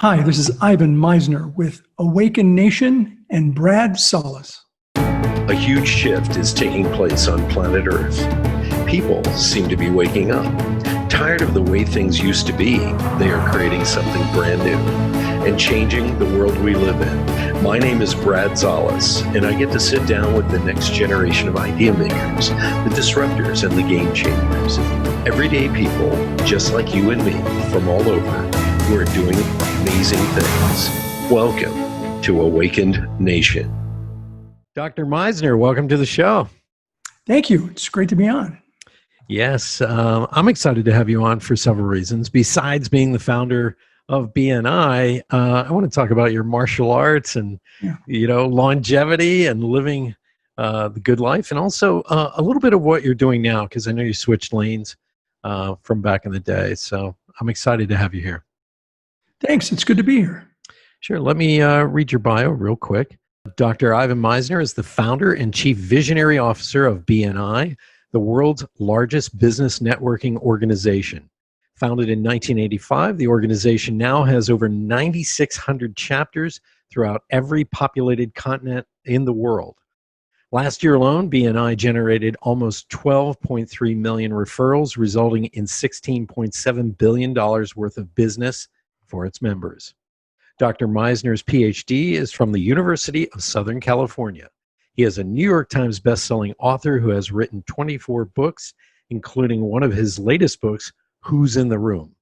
Hi, this is Ivan Misner with Awaken Nation and Brad Solis. A huge shift is taking place on planet Earth. People seem to be waking up. Tired of the way things used to be, they are creating something brand new and changing the world we live in. My name is Brad Solis, and I get to sit down with the next generation of idea makers, the disruptors, and the game changers. Everyday people, just like you and me, from all over, who are doing amazing things. Welcome to Awakened Nation. Dr. Misner, welcome to the show. Thank you. It's great to be on. Yes, I'm excited to have you on for several reasons. Besides being the founder of BNI, I want to talk about your martial arts and longevity and living the good life, and also a little bit of what you're doing now, because I know you switched lanes from back in the day. So I'm excited to have you here. Thanks. It's good to be here. Sure. Let me read your bio real quick. Dr. Ivan Misner is the founder and chief visionary officer of BNI, the world's largest business networking organization. Founded in 1985, the organization now has over 9,600 chapters throughout every populated continent in the world. Last year alone, BNI generated almost 12.3 million referrals, resulting in $16.7 billion worth of business for its members. Dr. Misner's PhD is from the University of Southern California. He is a New York Times bestselling author who has written 24 books, including one of his latest books, Who's in the Room?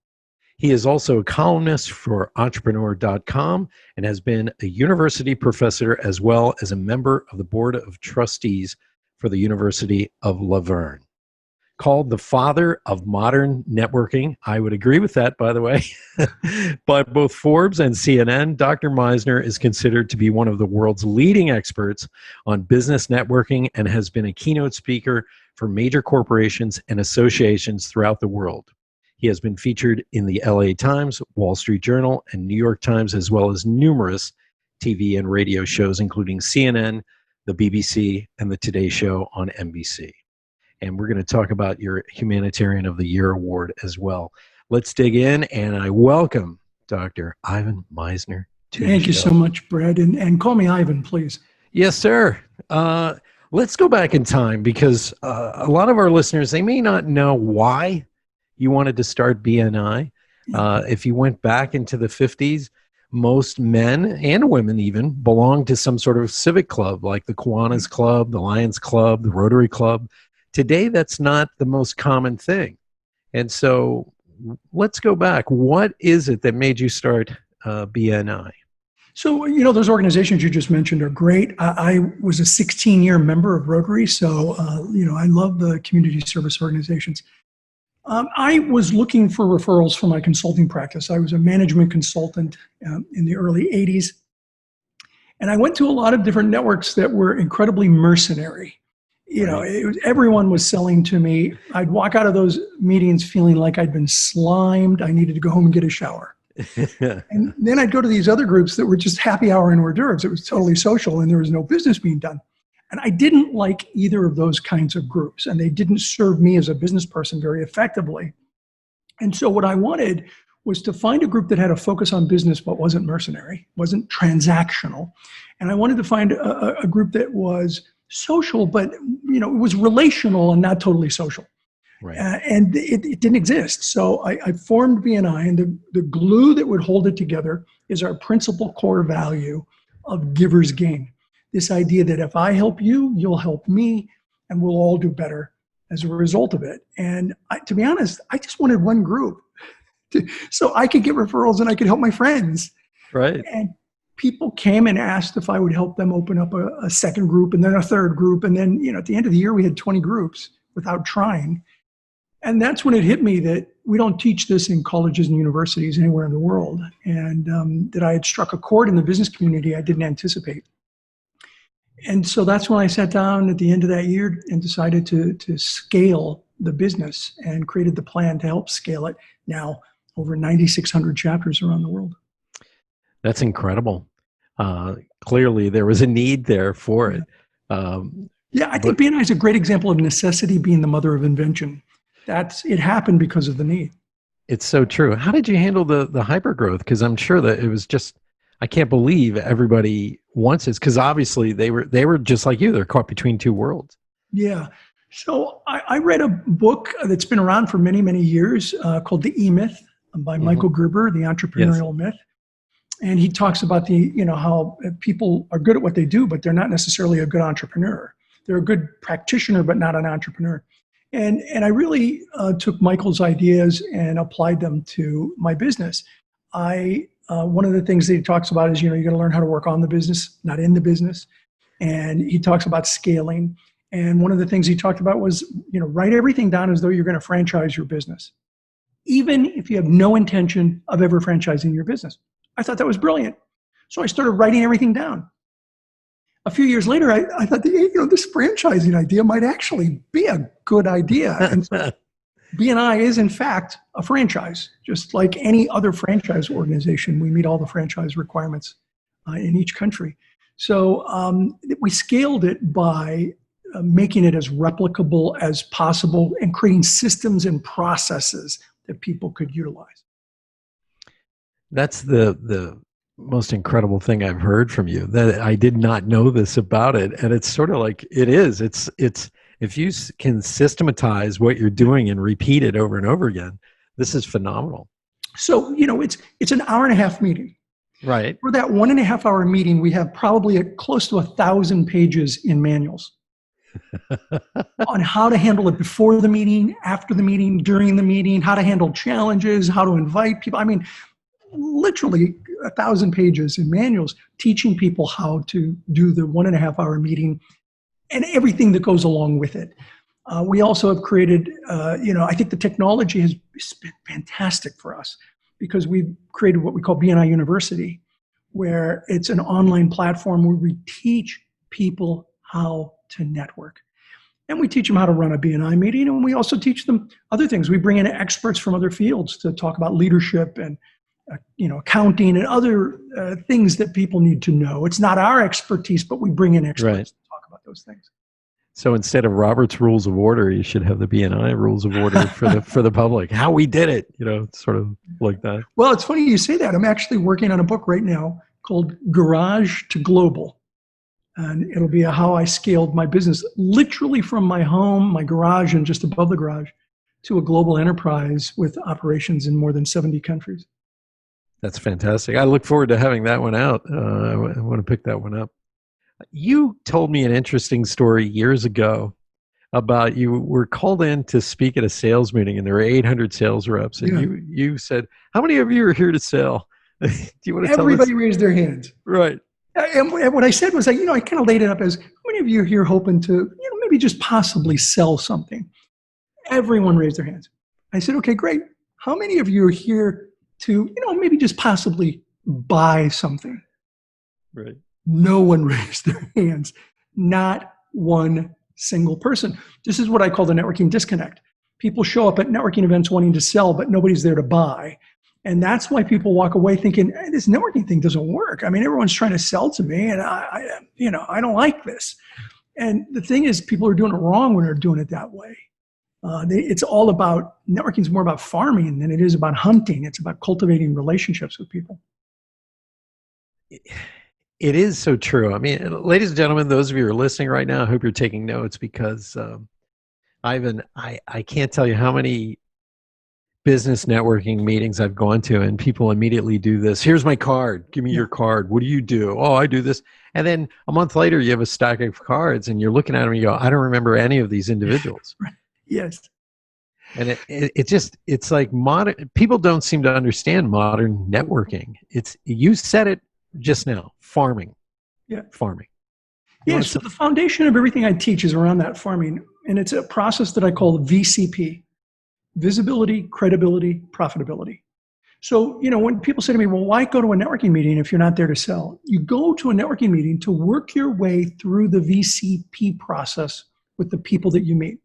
He is also a columnist for Entrepreneurial.com and has been a university professor as well as a member of the Board of Trustees for the University of Laverne. Called the father of modern networking, I would agree with that, by the way, by both Forbes and CNN, Dr. Misner is considered to be one of the world's leading experts on business networking and has been a keynote speaker for major corporations and associations throughout the world. He has been featured in the LA Times, Wall Street Journal, and New York Times, as well as numerous TV and radio shows, including CNN, the BBC, and the Today Show on NBC. And we're going to talk about your Humanitarian of the Year award as well. Let's dig in, and I welcome Dr. Ivan Misner to the show. Thank you so much, Brad. And call me Ivan, please. Yes, sir. Let's go back in time, because a lot of our listeners, they may not know why you wanted to start BNI. If you went back into the 50s, most men and women even belonged to some sort of civic club, like the Kiwanis Club, the Lions Club, the Rotary Club. Today, that's not the most common thing. And so let's go back. What is it that made you start BNI? So, those organizations you just mentioned are great. I was a 16-year member of Rotary, so, I love the community service organizations. I was looking for referrals for my consulting practice. I was a management consultant in the early 80s. And I went to a lot of different networks that were incredibly mercenary. Everyone was selling to me. I'd walk out of those meetings feeling like I'd been slimed. I needed to go home and get a shower. And then I'd go to these other groups that were just happy hour and hors d'oeuvres. It was totally social and there was no business being done. And I didn't like either of those kinds of groups, and they didn't serve me as a business person very effectively. And so what I wanted was to find a group that had a focus on business but wasn't mercenary, wasn't transactional. And I wanted to find a group that was social, but it was relational and not totally social. Right. And it didn't exist. So I formed BNI, and the glue that would hold it together is our principal core value of giver's gain. This idea that if I help you, you'll help me, and we'll all do better as a result of it. And to be honest, I just wanted one group so I could get referrals and I could help my friends. Right. And people came and asked if I would help them open up a second group and then a third group. And then, at the end of the year, we had 20 groups without trying. And that's when it hit me that we don't teach this in colleges and universities anywhere in the world. And that I had struck a chord in the business community I didn't anticipate. And so that's when I sat down at the end of that year and decided to scale the business and created the plan to help scale it. Now, over 9,600 chapters around the world. That's incredible. Clearly, there was a need there for it. I think BNI is a great example of necessity being the mother of invention. It happened because of the need. It's so true. How did you handle the hyper growth? Because I'm sure that it was just, I can't believe everybody wants this, because obviously they were just like you. They're caught between two worlds. Yeah. So I read a book that's been around for many, many years called The E-Myth by Michael Gerber, The Yes. Entrepreneurial Myth. And he talks about how people are good at what they do, but they're not necessarily a good entrepreneur. They're a good practitioner, but not an entrepreneur. And I really took Michael's ideas and applied them to my business. One of the things that he talks about is, you got to learn how to work on the business, not in the business. And he talks about scaling. And one of the things he talked about was, write everything down as though you're going to franchise your business, even if you have no intention of ever franchising your business. I thought that was brilliant. So I started writing everything down. A few years later, I thought, this franchising idea might actually be a good idea. And so BNI is, in fact, a franchise. Just like any other franchise organization, we meet all the franchise requirements in each country. So we scaled it by making it as replicable as possible and creating systems and processes that people could utilize. That's the most incredible thing I've heard from you, that I did not know this about it. And it's sort of like, it's if you can systematize what you're doing and repeat it over and over again, this is phenomenal. So, it's an hour-and-a-half meeting. Right. For that 1.5 hour meeting, we have probably close to 1,000 pages in manuals on how to handle it before the meeting, after the meeting, during the meeting, how to handle challenges, how to invite people. I mean, literally 1,000 pages in manuals teaching people how to do the 1.5 hour meeting and everything that goes along with it. We also have created, I think the technology has been fantastic for us, because we've created what we call BNI University, where it's an online platform where we teach people how to network. And we teach them how to run a BNI meeting, and we also teach them other things. We bring in experts from other fields to talk about leadership and accounting and other things that people need to know. It's not our expertise, but we bring in experts to talk about those things. So instead of Robert's Rules of Order, you should have the BNI Rules of Order for the public. How we did it, sort of like that. Well, it's funny you say that. I'm actually working on a book right now called Garage to Global. And it'll be how I scaled my business, literally from my home, my garage, and just above the garage, to a global enterprise with operations in more than 70 countries. That's fantastic. I look forward to having that one out. I want to pick that one up. You told me an interesting story years ago about you were called in to speak at a sales meeting, and there were 800 sales reps. And you said, how many of you are here to sell? Do you want to tell us? Everybody raised their hands. Right. And what I said was, I kind of laid it up as, how many of you are here hoping to, maybe just possibly sell something? Everyone raised their hands. I said, okay, great. How many of you are here to, maybe just possibly buy something? Right. No one raised their hands. Not one single person. This is what I call the networking disconnect. People show up at networking events wanting to sell, but nobody's there to buy. And that's why people walk away thinking, hey, this networking thing doesn't work. I mean, everyone's trying to sell to me, and I don't like this. And the thing is, people are doing it wrong when they're doing it that way. It's all about, networking is more about farming than it is about hunting. It's about cultivating relationships with people. It is so true. I mean, ladies and gentlemen, those of you who are listening right now, I hope you're taking notes, because Ivan, I can't tell you how many business networking meetings I've gone to, and people immediately do this. Here's my card. Give me your card. What do you do? Oh, I do this. And then a month later, you have a stack of cards, and you're looking at them and you go, I don't remember any of these individuals. Yes. And it's like modern, people don't seem to understand modern networking. You said it just now, farming. Yeah. Farming. Yeah, so the foundation of everything I teach is around that farming. And it's a process that I call VCP. Visibility, credibility, profitability. So, when people say to me, well, why go to a networking meeting if you're not there to sell? You go to a networking meeting to work your way through the VCP process with the people that you meet.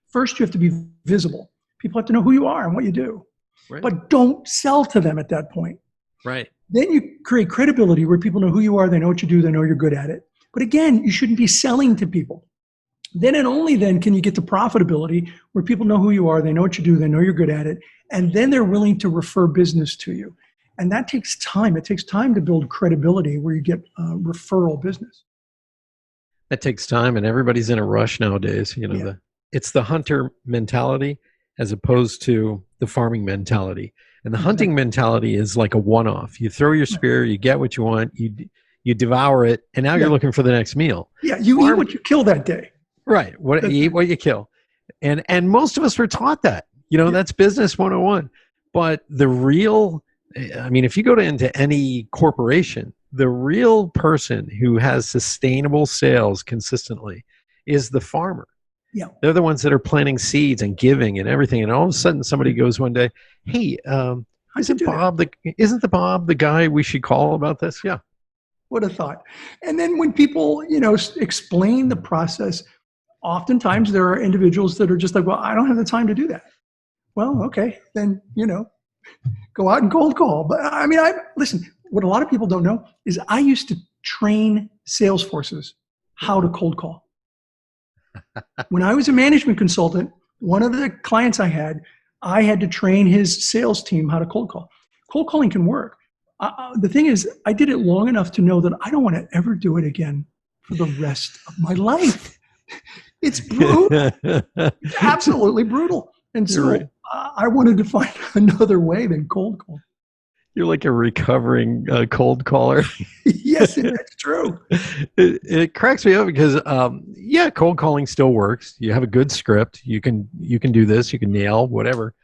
First, you have to be visible. People have to know who you are and what you do. Right. But don't sell to them at that point. Right. Then you create credibility where people know who you are, they know what you do, they know you're good at it. But again, you shouldn't be selling to people. Then and only then can you get to profitability, where people know who you are, they know what you do, they know you're good at it, and then they're willing to refer business to you. And that takes time. It takes time to build credibility where you get referral business. That takes time, and everybody's in a rush nowadays. It's the hunter mentality as opposed to the farming mentality. And the hunting mentality is like a one-off. You throw your spear, you get what you want, you devour it, and now you're looking for the next meal. Yeah, you eat what you kill that day. Right. You eat what you kill. And most of us were taught that. That's business 101. But the real, if you go into any corporation, the real person who has sustainable sales consistently is the farmer. Yeah. They're the ones that are planting seeds and giving and everything. And all of a sudden somebody goes one day, hey, isn't the Bob the guy we should call about this? Yeah. What a thought. And then when people, explain the process, oftentimes there are individuals that are just like, well, I don't have the time to do that. Well, okay, then, go out and cold call. But listen, what a lot of people don't know is I used to train sales forces how to cold call. When I was a management consultant, one of the clients I had to train his sales team how to cold call. Cold calling can work. The thing is, I did it long enough to know that I don't want to ever do it again for the rest of my life. It's brutal. It's absolutely brutal. And so I wanted to find another way than cold call. You're like a recovering cold caller. Yes, that's true. It cracks me up because, cold calling still works. You have a good script. You can do this. You can nail whatever.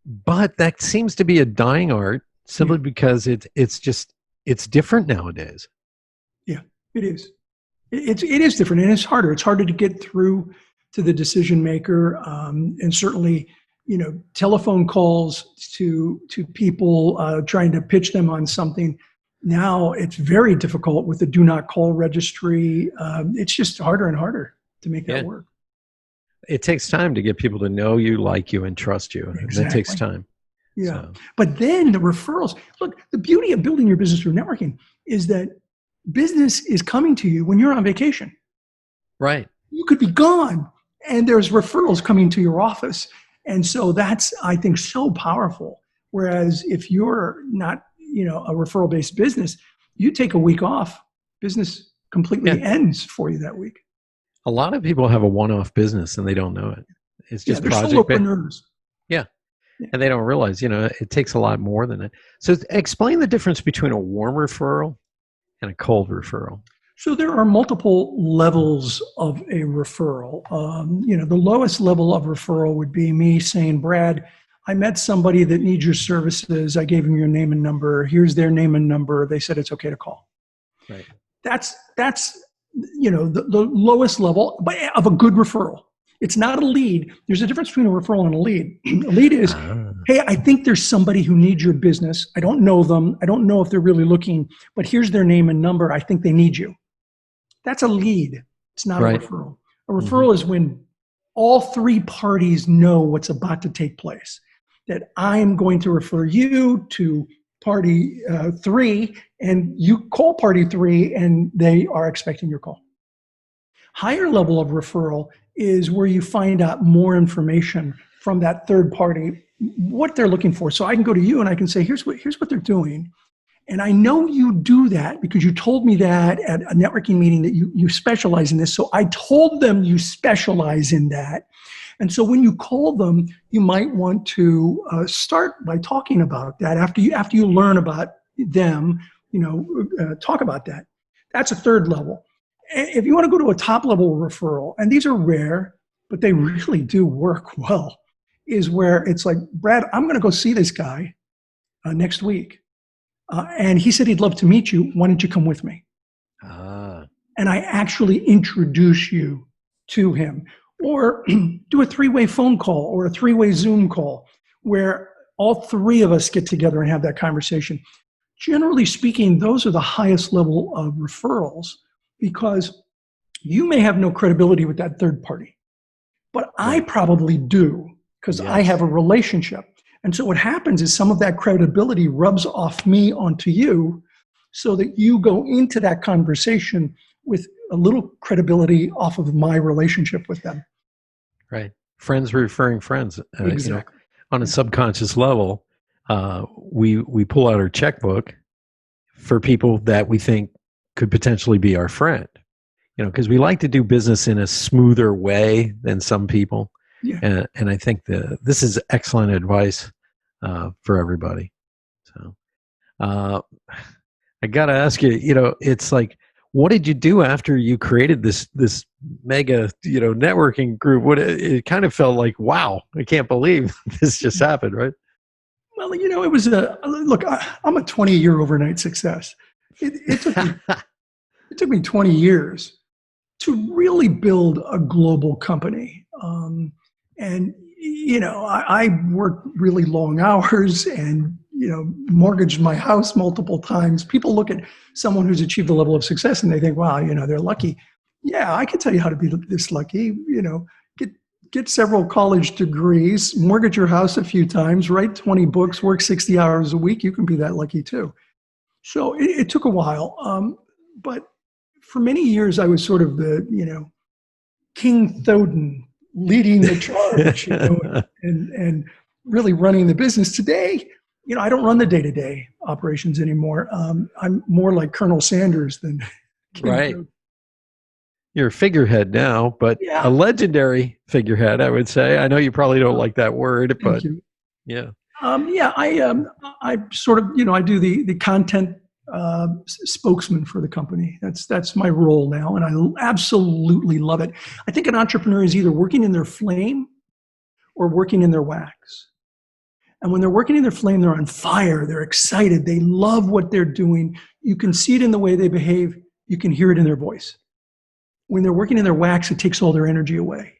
But that seems to be a dying art simply because it's different nowadays. Yeah, it is. It is different, and it's harder. It's harder to get through to the decision maker, and certainly, telephone calls to people trying to pitch them on something. Now it's very difficult with the do not call registry. It's just harder and harder to make that work. It takes time to get people to know you, like you, and trust you. Exactly. And that takes time. Yeah. So. But then the referrals, look, the beauty of building your business through networking is that business is coming to you when you're on vacation. Right. You could be gone and there's referrals coming to your office. And so that's, I think, so powerful. Whereas if you're not, a referral-based business, you take a week off, business completely ends for you that week. A lot of people have a one-off business and they don't know it. It's just they're project solopreneurs. Yeah. And they don't realize, it takes a lot more than that. So explain the difference between a warm referral and a cold referral. So there are multiple levels of a referral. The lowest level of referral would be me saying, Brad, I met somebody that needs your services. I gave them your name and number. Here's their name and number. They said it's okay to call. Right. That's the lowest level of a good referral. It's not a lead. There's a difference between a referral and a lead. A lead is, hey, I think there's somebody who needs your business. I don't know them. I don't know if they're really looking, but here's their name and number. I think they need you. That's a lead. It's not a referral. A referral is when all three parties know what's about to take place. That I'm going to refer you to party 3, and you call party 3, and they are expecting your call. Higher level of referral is where you find out more information from that third party, what they're looking for. So I can go to you and I can say, here's what they're doing. And I know you do that because you told me that at a networking meeting that you specialize in this. So I told them you specialize in that. And so when you call them, you might want to start by talking about that. After you learn about them, talk about that. That's a third level. If you want to go to a top level referral, and these are rare, but they really do work well, is where it's like, Brad, I'm going to go see this guy next week. And he said he'd love to meet you. Why don't you come with me? And I actually introduce you to him. Or do a 3-way phone call or a 3-way Zoom call where all 3 of us get together and have that conversation. Generally speaking, those are the highest level of referrals because you may have no credibility with that third party, but I probably do because I have a relationship. And so what happens is some of that credibility rubs off me onto you so that you go into that conversation with a little credibility off of my relationship with them. Right. Friends referring friends. Exactly. On a subconscious level, we pull out our checkbook for people that we think could potentially be our friend. Because we like to do business in a smoother way than some people. Yeah. And I think this is excellent advice for everybody. So I got to ask you, it's like, what did you do after you created this mega, networking group? It kind of felt like, wow, I can't believe this just happened, right? Well, it was look, I'm a 20-year overnight success. It took me 20 years to really build a global company. And, I worked really long hours and, mortgaged my house multiple times. People look at someone who's achieved a level of success and they think, wow, they're lucky. Yeah, I can tell you how to be this lucky, get several college degrees, mortgage your house a few times, write 20 books, work 60 hours a week. You can be that lucky too. So it took a while. But for many years, I was sort of the, King Thoden leading the charge, and really running the business. Today, I don't run the day-to-day operations anymore. I'm more like Colonel Sanders than King right. Thoden. You're a figurehead now, but Yeah. a legendary figurehead, I would say. I know you probably don't like that word, but Thank you. yeah. I sort of, I do the content spokesman for the company. That's my role now, and I absolutely love it. I think an entrepreneur is either working in their flame or working in their wax. And when they're working in their flame, they're on fire, they're excited, they love what they're doing. You can see it in the way they behave, you can hear it in their voice. When they're working in their wax, it takes all their energy away.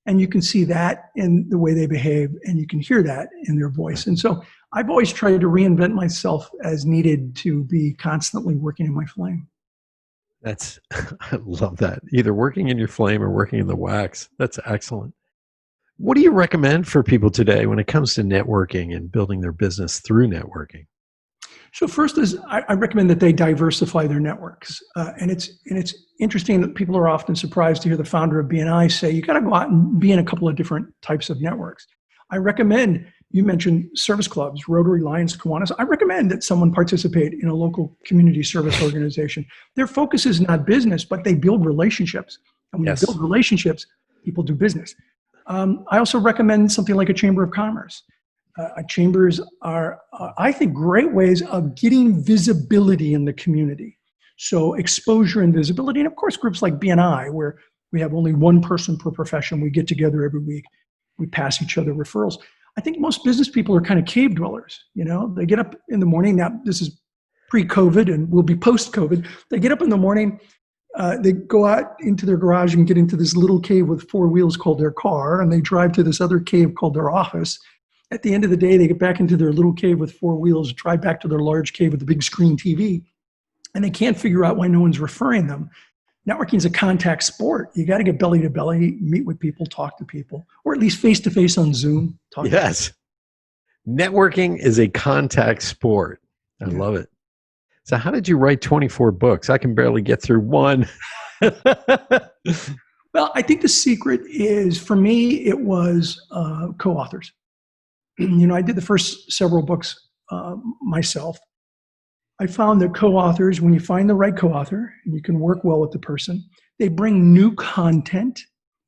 And you can see that in the way they behave, and you can hear that in their voice. And so I've always tried to reinvent myself as needed to be constantly working in my flame. I love that. Either working in your flame or working in the wax. That's excellent. What do you recommend for people today when it comes to networking and building their business through networking? So first is I recommend that they diversify their networks. And it's interesting that people are often surprised to hear the founder of BNI say, you got to go out and be in a couple of different types of networks. I recommend, you mentioned service clubs, Rotary, Lions, Kiwanis. I recommend that someone participate in a local community service organization. Their focus is not business, but they build relationships. And when you build relationships, people do business. I also recommend something like a Chamber of Commerce. Chambers are, I think, great ways of getting visibility in the community. So exposure and visibility. And of course, groups like BNI, where we have only one person per profession. We get together every week. We pass each other referrals. I think most business people are kind of cave dwellers. They get up in the morning. Now, this is pre-COVID and will be post-COVID. They get up in the morning. They go out into their garage and get into this little cave with four wheels called their car. And they drive to this other cave called their office. At the end of the day, they get back into their little cave with four wheels, drive back to their large cave with a big screen TV, and they can't figure out why no one's referring them. Networking is a contact sport. You got to get belly to belly, meet with people, talk to people, or at least face to face on Zoom. Yes. Networking is a contact sport. I love it. So how did you write 24 books? I can barely get through one. Well, I think the secret is, for me, it was co-authors. I did the first several books myself. I found that co-authors, when you find the right co-author and you can work well with the person, they bring new content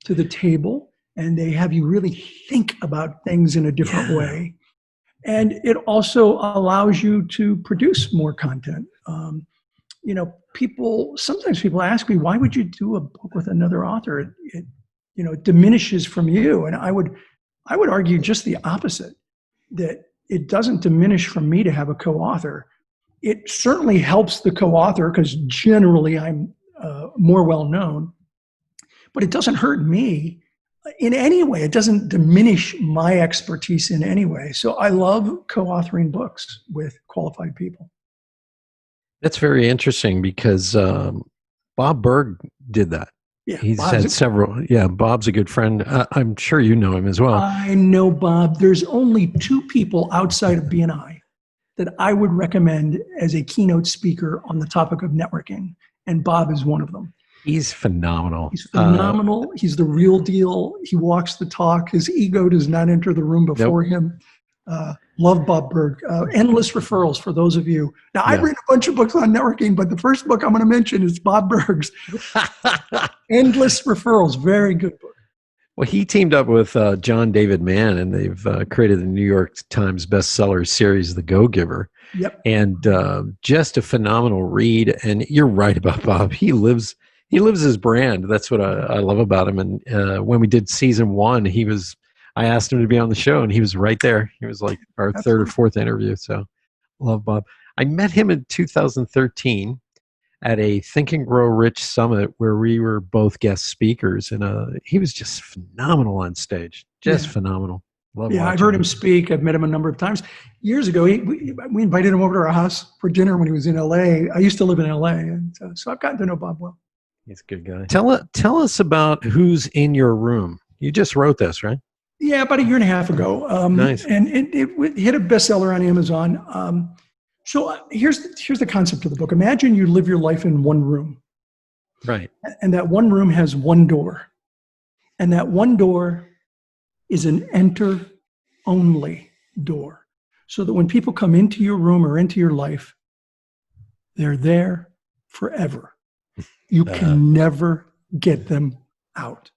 to the table and they have you really think about things in a different way. And it also allows you to produce more content. Sometimes people ask me, why would you do a book with another author? It diminishes from you. And I would argue just the opposite, that it doesn't diminish from me to have a co-author. It certainly helps the co-author because generally I'm more well-known, but it doesn't hurt me in any way. It doesn't diminish my expertise in any way. So I love co-authoring books with qualified people. That's very interesting because Bob Berg did that. Yeah, he's had several. Yeah, Bob's a good friend. I'm sure you know him as well. I know Bob. There's only two people outside of BNI that I would recommend as a keynote speaker on the topic of networking, and Bob is one of them. He's phenomenal. He's phenomenal. He's the real deal. He walks the talk. His ego does not enter the room before him. Love Bob Berg. Endless Referrals for those of you. Now, I've written a bunch of books on networking, but the first book I'm going to mention is Bob Berg's Endless Referrals. Very good book. Well, he teamed up with John David Mann, and they've created the New York Times bestseller series, The Go-Giver. Yep. And just a phenomenal read. And you're right about Bob. He lives his brand. That's what I love about him. And when we did season 1, I asked him to be on the show, and he was right there. He was like our third or fourth interview. So love Bob. I met him in 2013 at a Think and Grow Rich Summit where we were both guest speakers. And he was just phenomenal on stage. Just phenomenal. Love I've heard him speak. I've met him a number of times. Years ago, we invited him over to our house for dinner when he was in LA. I used to live in LA. And so I've gotten to know Bob well. He's a good guy. Tell us about who's in your room. You just wrote this, right? Yeah, about a year and a half ago. Nice. And it hit a bestseller on Amazon. So here's the concept of the book. Imagine you live your life in one room. Right. And that one room has one door. And that one door is an enter-only door. So that when people come into your room or into your life, they're there forever. You can never get them out.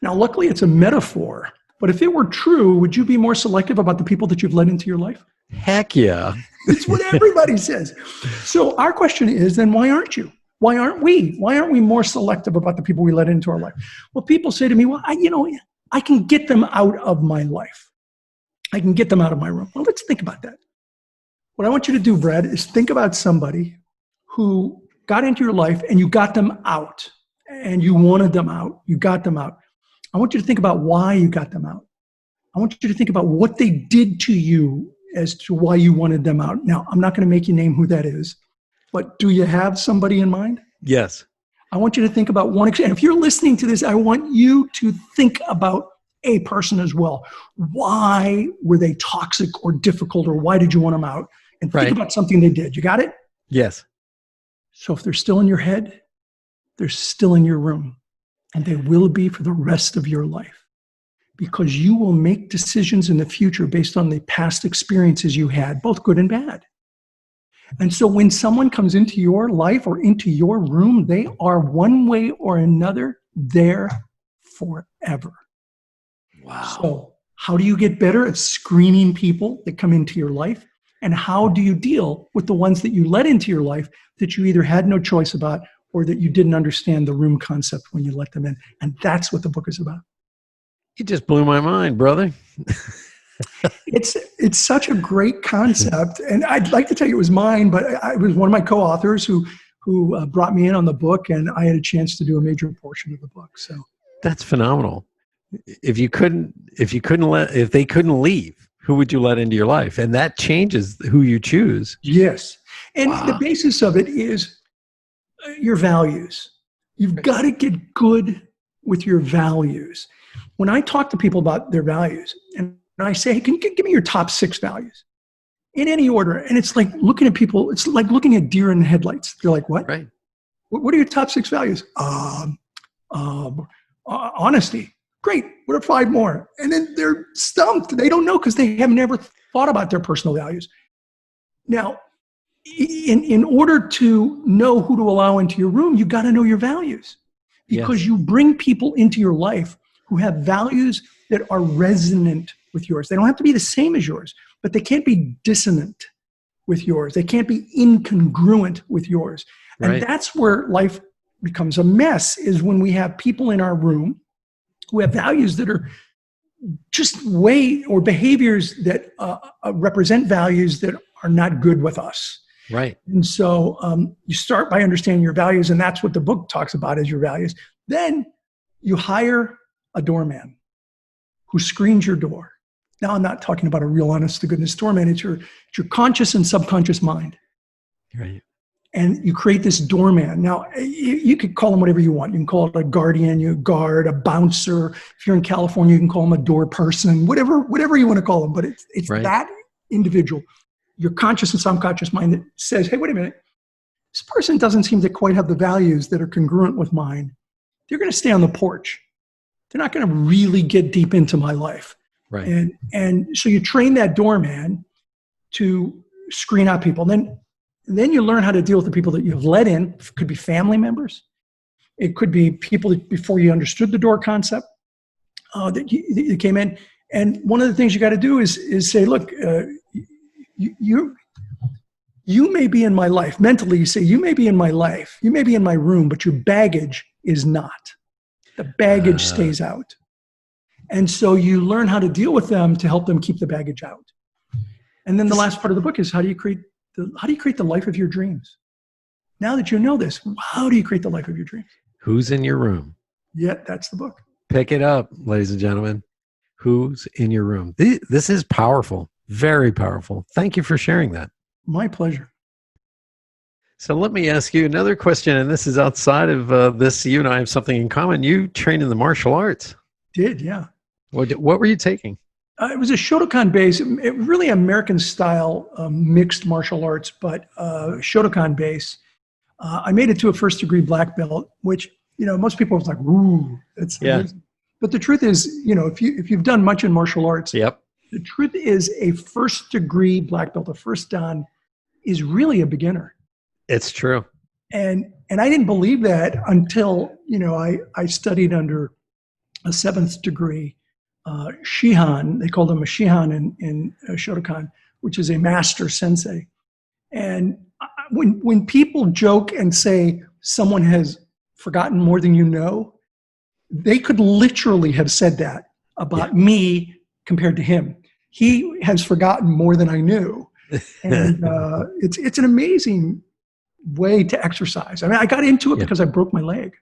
Now, luckily, it's a metaphor. But if it were true, would you be more selective about the people that you've let into your life? Heck yeah. It's what everybody says. So our question is, then why aren't you? Why aren't we? Why aren't we more selective about the people we let into our life? Well, people say to me, well, I can get them out of my life. I can get them out of my room. Well, let's think about that. What I want you to do, Brad, is think about somebody who got into your life and you got them out and you wanted them out. You got them out. I want you to think about why you got them out. I want you to think about what they did to you as to why you wanted them out. Now, I'm not going to make you name who that is, but do you have somebody in mind? Yes. I want you to think about one. And if you're listening to this, I want you to think about a person as well. Why were they toxic or difficult, or why did you want them out? And think about something they did. You got it? Yes. So if they're still in your head, they're still in your room. And they will be for the rest of your life, because you will make decisions in the future based on the past experiences you had, both good and bad. And so when someone comes into your life or into your room, they are one way or another there forever. Wow. So how do you get better at screening people that come into your life? And how do you deal with the ones that you let into your life that you either had no choice about or that you didn't understand the room concept when you let them in? And that's what the book is about. You just blew my mind, brother. It's such a great concept. And I'd like to tell you it was mine, but it was one of my co-authors who brought me in on the book, and I had a chance to do a major portion of the book. So that's phenomenal. If they couldn't leave, who would you let into your life? And that changes who you choose. Yes. And the basis of it is your values. You've got to get good with your values. When I talk to people about their values, and I say, hey, can you give me your top 6 values in any order? And it's like looking at people, it's like looking at deer in the headlights. They're like, what? Right. What are your top 6 values? Honesty. Great. What are 5 more? And then they're stumped. They don't know because they have never thought about their personal values. Now, in order to know who to allow into your room, you got to know your values, because you bring people into your life who have values that are resonant with yours. They don't have to be the same as yours, but they can't be dissonant with yours. They can't be incongruent with yours. Right. And that's where life becomes a mess, is when we have people in our room who have values that are just or behaviors that represent values that are not good with us. Right. And so you start by understanding your values, and that's what the book talks about, is your values. Then you hire a doorman who screens your door. Now, I'm not talking about a real honest-to-goodness doorman. It's your conscious and subconscious mind. Right. And you create this doorman. Now, you could call him whatever you want. You can call it a guardian, a guard, a bouncer. If you're in California, you can call him a door person, whatever you want to call him. But it's that individual, your conscious and subconscious mind, that says, hey, wait a minute, this person doesn't seem to quite have the values that are congruent with mine. They're going to stay on the porch. They're not going to really get deep into my life. Right. And so you train that doorman to screen out people. Then you learn how to deal with the people that you've let in. It could be family members. It could be people that before you understood the door concept that came in. And one of the things you got to do is say, look, you may be in my life. Mentally, you say, you may be in my life. You may be in my room, but your baggage is not. The baggage stays out. And so you learn how to deal with them to help them keep the baggage out. And then the last part of the book is how do you create the life of your dreams? Now that you know this, how do you create the life of your dreams? Who's in your room? Yeah, that's the book. Pick it up, ladies and gentlemen. Who's in your room? This is powerful, very powerful. Thank you for sharing that. My pleasure. So let me ask you another question, and this is outside of this. You and I have something in common. You trained in the martial arts. Did, yeah. What were you taking? It was a Shotokan base, really American style mixed martial arts, but Shotokan base. I made it to a first degree black belt, which, most people was like, ooh, that's amazing. But the truth is, if you've done much in martial arts, Yep. The truth is a first degree black belt, a first dan, is really a beginner. It's true. And I didn't believe that until, I studied under a seventh degree Shihan. They called him a Shihan in Shotokan, which is a master sensei. And when people joke and say someone has forgotten more than you know, they could literally have said that about me compared to him. He has forgotten more than I knew. And it's an amazing way to exercise. I mean, I got into it because I broke my leg.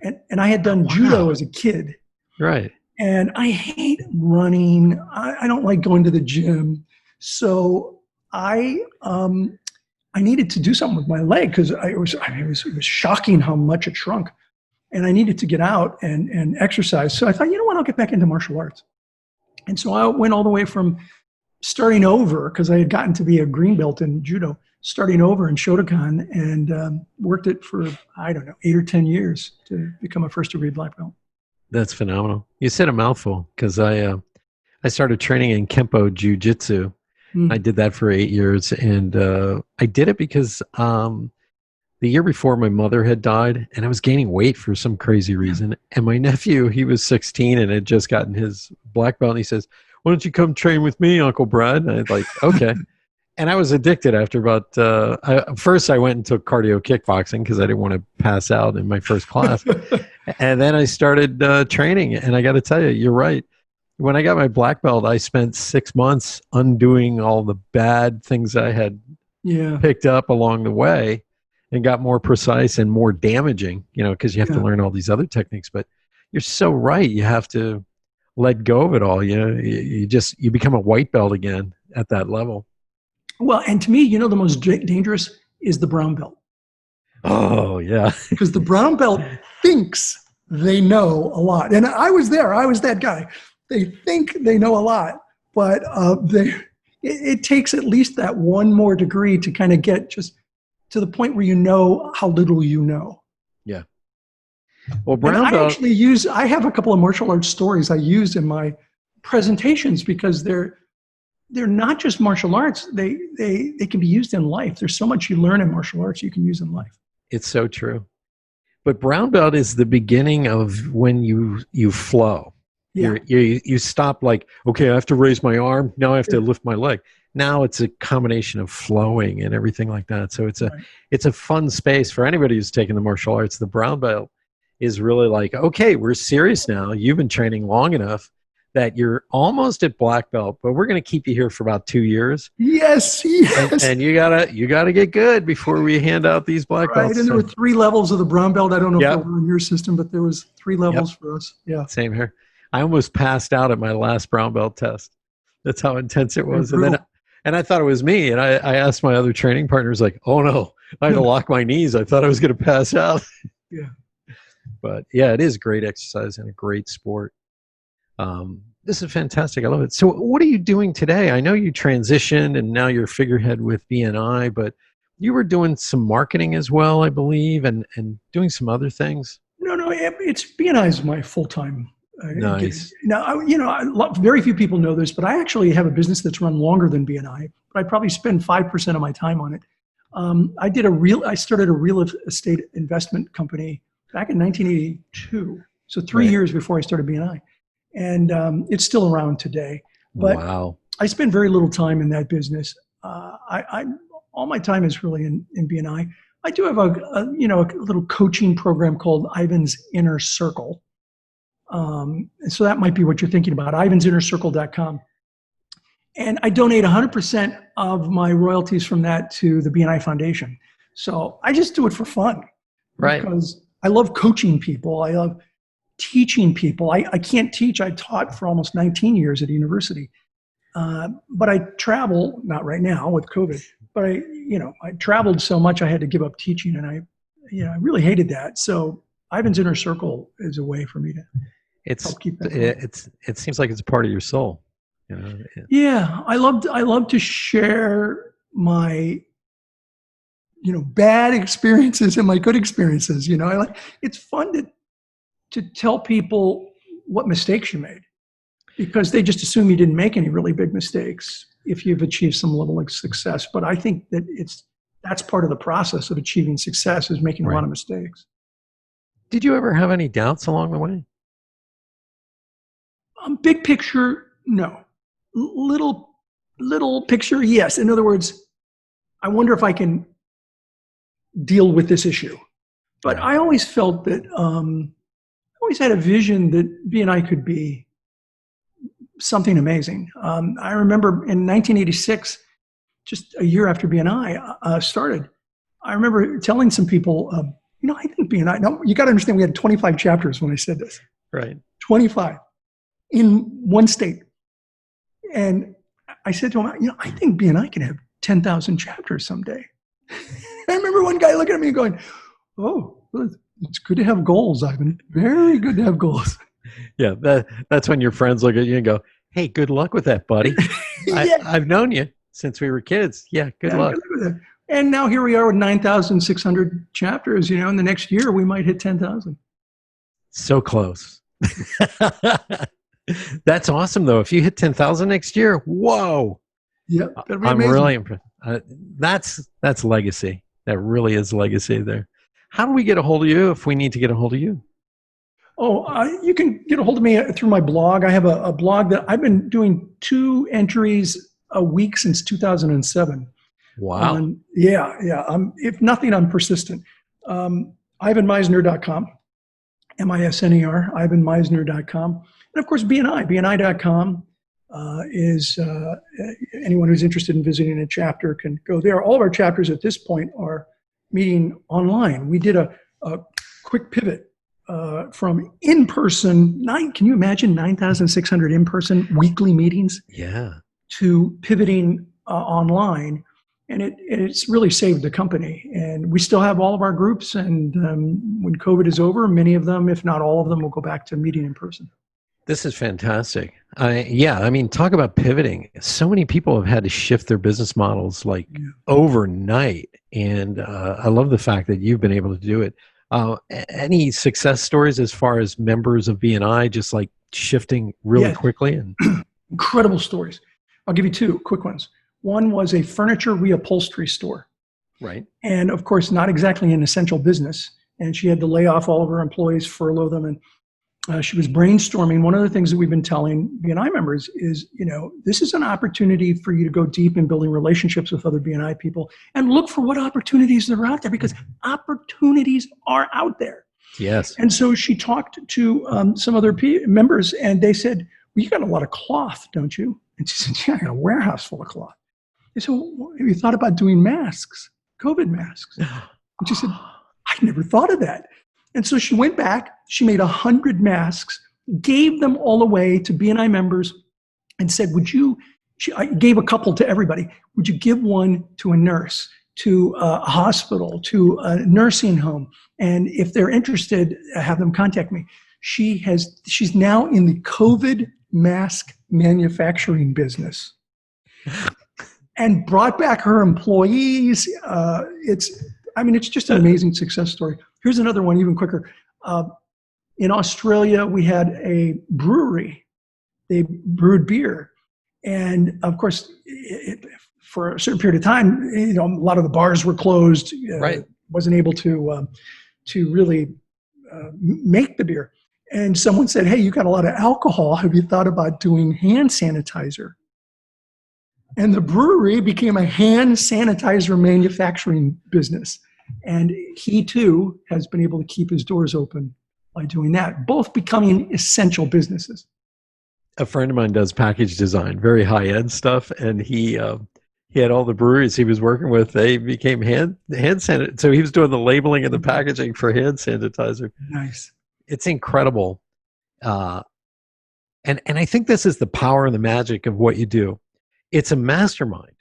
And I had done judo as a kid. Right. And I hate running. I don't like going to the gym. So I needed to do something with my leg because it was shocking how much it shrunk. And I needed to get out and exercise. So I thought, I'll get back into martial arts. And so I went all the way from starting over, because I had gotten to be a green belt in judo, starting over in Shotokan, and worked it for, 8 or 10 years to become a first degree black belt. That's phenomenal. You said a mouthful, because I started training in Kempo Jiu-Jitsu. I did that for 8 years, and I did it because the year before my mother had died, and I was gaining weight for some crazy reason. And my nephew, he was 16 and had just gotten his black belt, and he says, "Why don't you come train with me, Uncle Brad?" And I was like, okay. And I was addicted after about, first I went and took cardio kickboxing because I didn't want to pass out in my first class. And then I started training, and I got to tell you, you're right. When I got my black belt, I spent 6 months undoing all the bad things I had picked up along the way, and got more precise and more damaging, because you have to learn all these other techniques. But you're so right. You have to let go of it all. You become a white belt again at that level. Well, and to me, the most dangerous is the brown belt. Oh, yeah. Because the brown belt thinks they know a lot. And I was there. I was that guy. They think they know a lot, but it takes at least that one more degree to kind of get just to the point where you know how little you know. Yeah. Well, brown belt. I have a couple of martial arts stories I use in my presentations because they're not just martial arts. They can be used in life. There's so much you learn in martial arts you can use in life. It's so true. But brown belt is the beginning of when you flow. Yeah. You stop like, okay, I have to raise my arm. Now I have to lift my leg. Now it's a combination of flowing and everything like that. So it's a fun space for anybody who's taking the martial arts. The brown belt is really like, okay, we're serious now. You've been training long enough that you're almost at black belt, but we're going to keep you here for about 2 years. Yes. And you gotta get good before we hand out these black belts. And there were 3 levels of the brown belt. I don't know if they were in your system, but there was 3 levels for us. Yeah. Same here. I almost passed out at my last brown belt test. That's how intense it was. And I thought it was me. And I asked my other training partners, like, oh no, I had to lock my knees. I thought I was going to pass out. Yeah. But yeah, it is great exercise and a great sport. This is fantastic. I love it. So what are you doing today? I know you transitioned and now you're figurehead with BNI, but you were doing some marketing as well, I believe, and doing some other things. No, it's BNI is my full-time gig. Nice. Now, very few people know this, but I actually have a business that's run longer than BNI, but I probably spend 5% of my time on it. I started a real estate investment company back in 1982, so 3 years before I started BNI, and it's still around today. But Wow. I spend very little time in that business. All my time is really in BNI. I do have a little coaching program called Ivan's Inner Circle. So that might be what you're thinking about, ivansinnercircle.com. And I donate 100% of my royalties from that to the BNI Foundation. So I just do it for fun. Right. Because I love coaching people. I love teaching people. I can't teach. I taught for almost 19 years at a university. But I travel, not right now with COVID, but I traveled so much I had to give up teaching, and I really hated that. So Ivan's Inner Circle is a way for me to help keep that going. It seems like it's part of your soul. Yeah, I love to share my bad experiences and my good experiences. It's fun to tell people what mistakes you made, because they just assume you didn't make any really big mistakes if you've achieved some level of success. But I think that that's part of the process of achieving success, is making a lot of mistakes. Did you ever have any doubts along the way? Big picture, no. Little picture, yes. In other words, I wonder if I can deal with this issue. But I always felt that, I always had a vision that BNI could be something amazing. I remember in 1986, just a year after BNI started, I remember telling some people, I think BNI, no, you got to understand, we had 25 chapters when I said this. Right. 25 in one state. And I said to him, I think BNI can have 10,000 chapters someday. I remember one guy looking at me and going, oh, well, it's good to have goals, Ivan. Very good to have goals. Yeah, that's when your friends look at you and go, hey, good luck with that, buddy. Yeah. I've known you since we were kids. Yeah, good luck. Good luck. And now here we are with 9,600 chapters. In the next year, we might hit 10,000. So close. That's awesome, though. If you hit 10,000 next year, whoa. Yeah, that'd be I'm amazing. really impressed. That's legacy. That really is legacy there. How do we get a hold of you if we need to get a hold of you? Oh, you can get a hold of me through my blog. I have a blog that I've been doing 2 entries a week since 2007. Wow. Yeah. If nothing, I'm persistent. IvanMisner.com, MISNER, IvanMisner.com. And of course, BNI.com is anyone who's interested in visiting a chapter can go there. All of our chapters at this point are meeting online. We did a quick pivot from in-person, can you imagine 9,600 in-person weekly meetings? Yeah. To pivoting online. And it's really saved the company. And we still have all of our groups. And when COVID is over, many of them, if not all of them, will go back to meeting in person. This is fantastic. Talk about pivoting. So many people have had to shift their business models overnight. And I love the fact that you've been able to do it. Any success stories as far as members of BNI just like shifting really quickly? And incredible stories. I'll give you 2 quick ones. One was a furniture reupholstery store. Right. And of course, not exactly an essential business. And she had to lay off all of her employees, furlough them. And she was brainstorming. One of the things that we've been telling BNI members is, this is an opportunity for you to go deep in building relationships with other BNI people and look for what opportunities are out there, because opportunities are out there. Yes. And so she talked to some other members, and they said, well, you got a lot of cloth, don't you? And she said, yeah, I got a warehouse full of cloth. They said, well, have you thought about doing masks, COVID masks? And she said, I never thought of that. And so she went back, she made 100 masks, gave them all away to BNI members, and said, I gave a couple to everybody. Would you give one to a nurse, to a hospital, to a nursing home? And if they're interested, have them contact me. She's now in the COVID mask manufacturing business. and brought back her employees. It's just an amazing success story. Here's another one, even quicker. In Australia, we had a brewery. They brewed beer. And of course, for a certain period of time, a lot of the bars were closed. Right. Wasn't able to really make the beer. And someone said, "Hey, you got a lot of alcohol. Have you thought about doing hand sanitizer?" And the brewery became a hand sanitizer manufacturing business. And he too has been able to keep his doors open by doing that, both becoming essential businesses. A friend of mine does package design, very high-end stuff, and he had all the breweries he was working with. They became hand sanitizer. So he was doing the labeling and the packaging for hand sanitizer. Nice. It's incredible. And I think this is the power and the magic of what you do. It's a mastermind.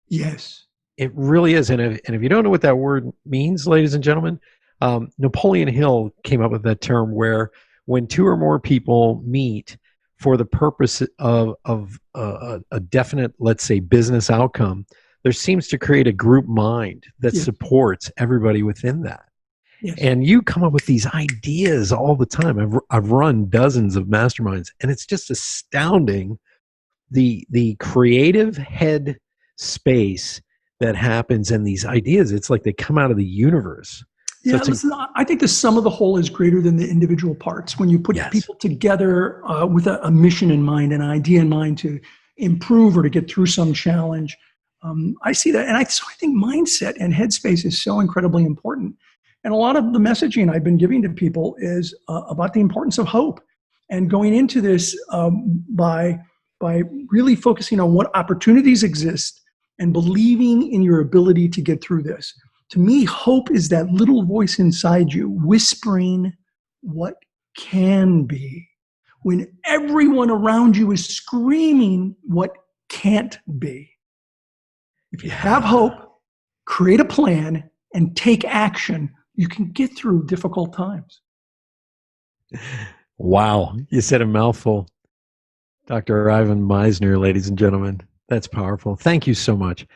Yes. It really is. And if you don't know what that word means, ladies and gentlemen, Napoleon Hill came up with that term where when two or more people meet for the purpose of a definite, let's say, business outcome, there seems to create a group mind that supports everybody within that. Yes. And you come up with these ideas all the time. I've run dozens of masterminds, and it's just astounding the creative head space that happens in these ideas. It's like they come out of the universe. Yeah, listen, I think the sum of the whole is greater than the individual parts. When you put people together with a mission in mind, an idea in mind to improve or to get through some challenge, I see that. And so I think mindset and headspace is so incredibly important. And a lot of the messaging I've been giving to people is about the importance of hope and going into this by really focusing on what opportunities exist and believing in your ability to get through this. To me, hope is that little voice inside you whispering what can be when everyone around you is screaming what can't be. If you have hope, create a plan, and take action, you can get through difficult times. Wow. You said a mouthful. Dr. Ivan Misner, ladies and gentlemen. That's powerful. Thank you so much.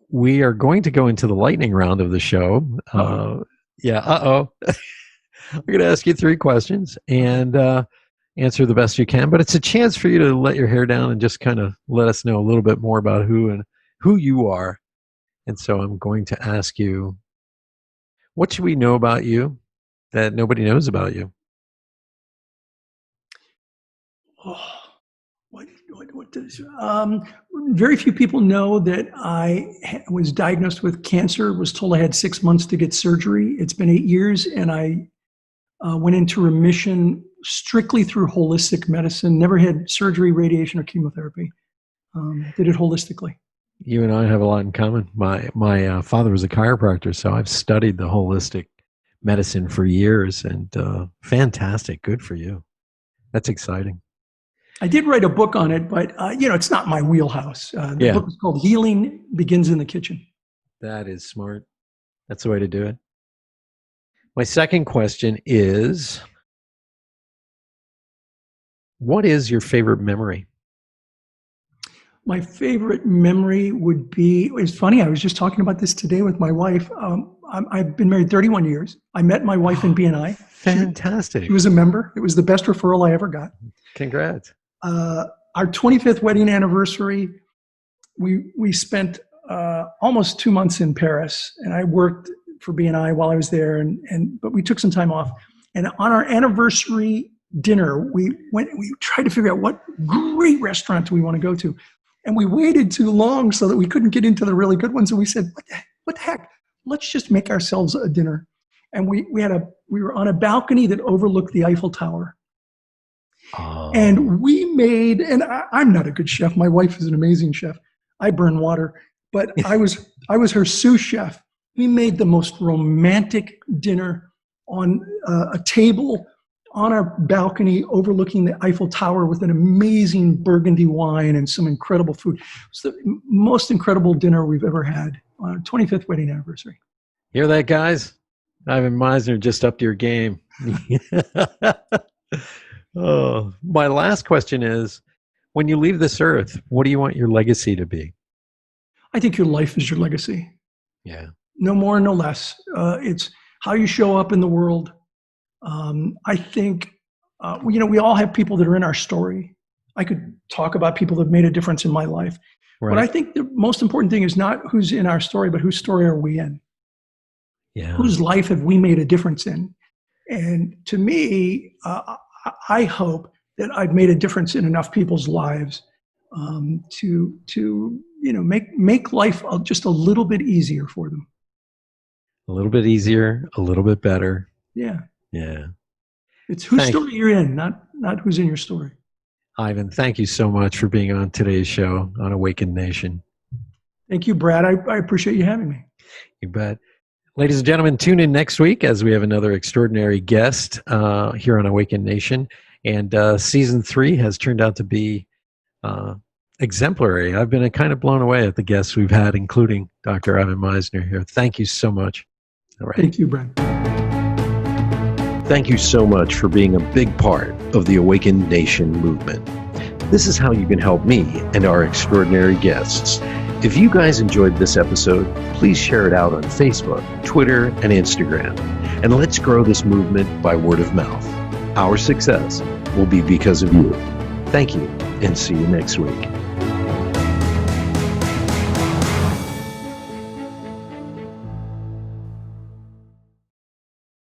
We are going to go into the lightning round of the show. I'm going to ask you 3 questions and answer the best you can. But it's a chance for you to let your hair down and just kind of let us know a little bit more about who you are. And so I'm going to ask you, what should we know about you that nobody knows about you? Very few people know that I was diagnosed with cancer, was told I had 6 months to get surgery. It's been 8 years, and I went into remission strictly through holistic medicine, never had surgery, radiation, or chemotherapy. Did it holistically. You and I have a lot in common. My father was a chiropractor, so I've studied the holistic medicine for years, and fantastic. Good for you. That's exciting. I did write a book on it, but it's not my wheelhouse. The book is called Healing Begins in the Kitchen. That is smart. That's the way to do it. My second question is, what is your favorite memory? My favorite memory would be, it's funny, I was just talking about this today with my wife. I've been married 31 years. I met my wife in BNI. Fantastic. She was a member. It was the best referral I ever got. Congrats. Our 25th wedding anniversary, we spent almost 2 months in Paris, and I worked for BNI while I was there, but we took some time off. And on our anniversary dinner, we tried to figure out what great restaurant we want to go to. And we waited too long so that we couldn't get into the really good ones. And we said, what the heck? Let's just make ourselves a dinner. And we were on a balcony that overlooked the Eiffel Tower. Oh. And we made, and I'm not a good chef. My wife is an amazing chef. I burn water, but I was her sous chef. We made the most romantic dinner on a table on our balcony overlooking the Eiffel Tower with an amazing Burgundy wine and some incredible food. It was the most incredible dinner we've ever had on our 25th wedding anniversary. Hear that, guys? Ivan Misner just upped your game. Oh, my last question is, when you leave this earth, what do you want your legacy to be? I think your life is your legacy. Yeah. No more, no less. It's how you show up in the world. I think, we all have people that are in our story. I could talk about people that made a difference in my life. Right. But I think the most important thing is not who's in our story, but whose story are we in? Yeah. Whose life have we made a difference in? And to me, I hope that I've made a difference in enough people's lives to make life just a little bit easier for them. A little bit easier, a little bit better. Yeah. Yeah. It's whose story you're in, not who's in your story. Ivan, thank you so much for being on today's show on Awakened Nation. Thank you, Brad. I appreciate you having me. You bet. Ladies and gentlemen, tune in next week as we have another extraordinary guest here on Awakened Nation. And season 3 has turned out to be exemplary. I've been kind of blown away at the guests we've had, including Dr. Ivan Misner here. Thank you so much. All right. Thank you, Brad. Thank you so much for being a big part of the Awakened Nation movement. This is how you can help me and our extraordinary guests. If you guys enjoyed this episode, please share it out on Facebook, Twitter, and Instagram. And let's grow this movement by word of mouth. Our success will be because of you. Thank you, and see you next week.